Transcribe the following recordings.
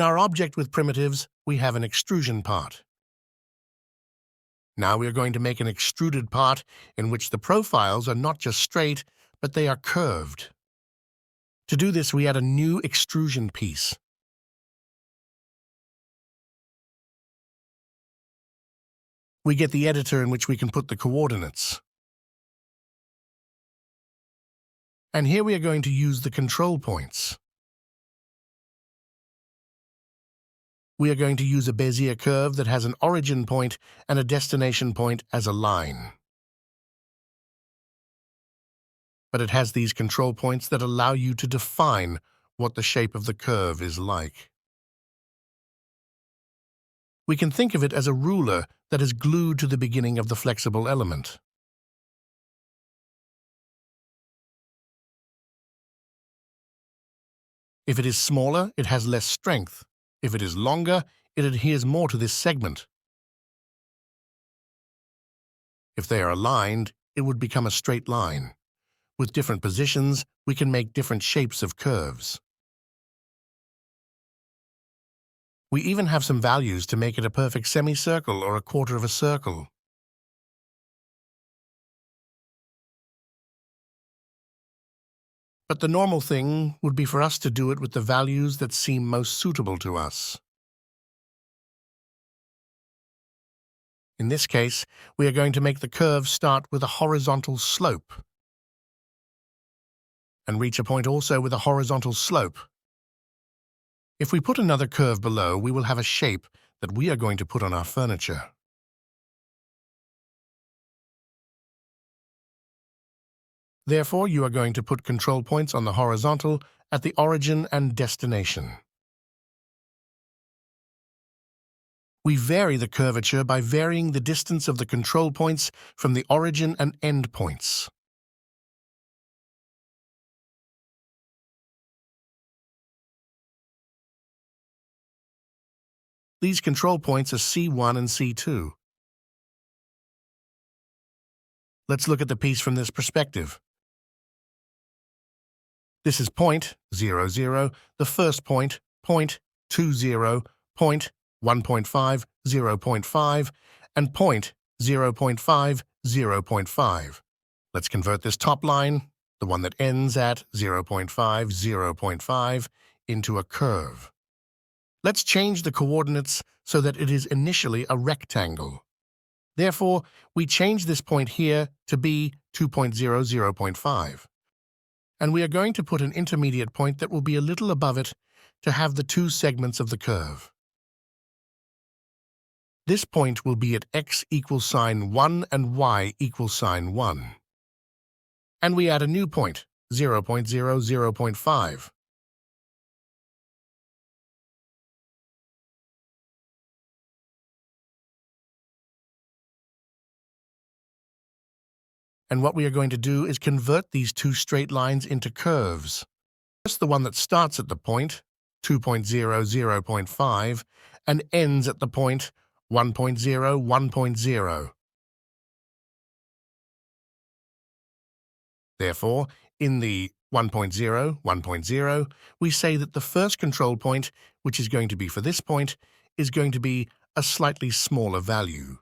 our object with primitives, we have an extrusion part. Now we are going to make an extruded part in which the profiles are not just straight, but they are curved. To do this, we add a new extrusion piece. We get the editor in which we can put the coordinates. And here we are going to use the control points. We are going to use a Bezier curve that has an origin point and a destination point as a line. But it has these control points that allow you to define what the shape of the curve is like. We can think of it as a ruler that is glued to the beginning of the flexible element. If it is smaller, it has less strength. If it is longer, it adheres more to this segment. If they are aligned, it would become a straight line. With different positions, we can make different shapes of curves. We even have some values to make it a perfect semicircle or a quarter of a circle. But the normal thing would be for us to do it with the values that seem most suitable to us. In this case, we are going to make the curve start with a horizontal slope and reach a point also with a horizontal slope. If we put another curve below, we will have a shape that we are going to put on our furniture. Therefore, you are going to put control points on the horizontal at the origin and destination. We vary the curvature by varying the distance of the control points from the origin and end points. These control points are C1 and C2. Let's look at the piece from this perspective. This is point 0, 0, the first point, point 2, 0, point 1.5, 0.5, and point 0.5, 0.5. Let's convert this top line, the one that ends at 0.5, 0.5, into a curve. Let's change the coordinates so that it is initially a rectangle. Therefore, we change this point here to be 2.0, 0.5. And we are going to put an intermediate point that will be a little above it to have the two segments of the curve. This point will be at x equals sine 1 and y equals sine 1. And we add a new point, 0.0, 0.5. And what we are going to do is convert these two straight lines into curves. First, the one that starts at the point, 2.0, 0.5, and ends at the point 1.0, 1.0. Therefore, in the 1.0, 1.0, we say that the first control point, which is going to be for this point, is going to be a slightly smaller value.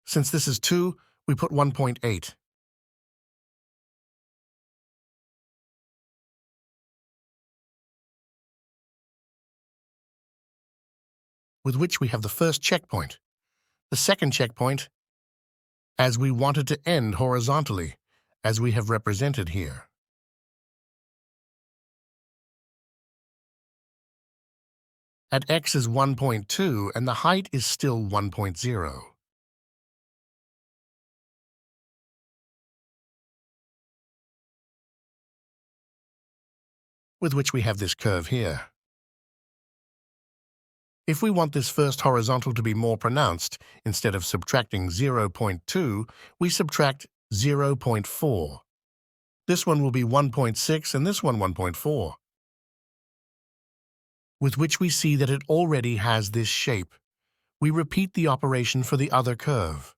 Since this is 2, we put 1.8. With which we have the first checkpoint. The second checkpoint, as we want it to end horizontally, as we have represented here. At x is 1.2 and the height is still 1.0. With which we have this curve here. If we want this first horizontal to be more pronounced, instead of subtracting 0.2, we subtract 0.4. This one will be 1.6 and this one 1.4. With which we see that it already has this shape. We repeat the operation for the other curve.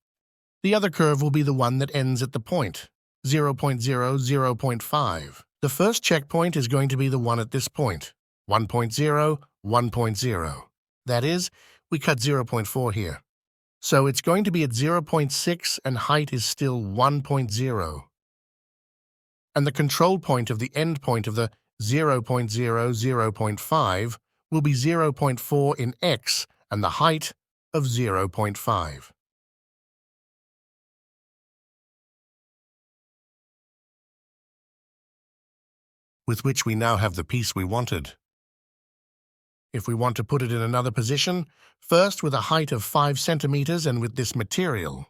The other curve will be the one that ends at the point, 0.0, 0.5. The first checkpoint is going to be the one at this point. 1.0, 1.0. That is, we cut 0.4 here. So it's going to be at 0.6 and height is still 1.0. And the control point of the end point of the 0.0, 0.5 will be 0.4 in x and the height of 0.5. With which we now have the piece we wanted. If we want to put it in another position, first with a height of 5 centimeters and with this material.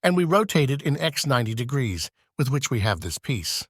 And we rotate it in x 90 degrees, with which we have this piece.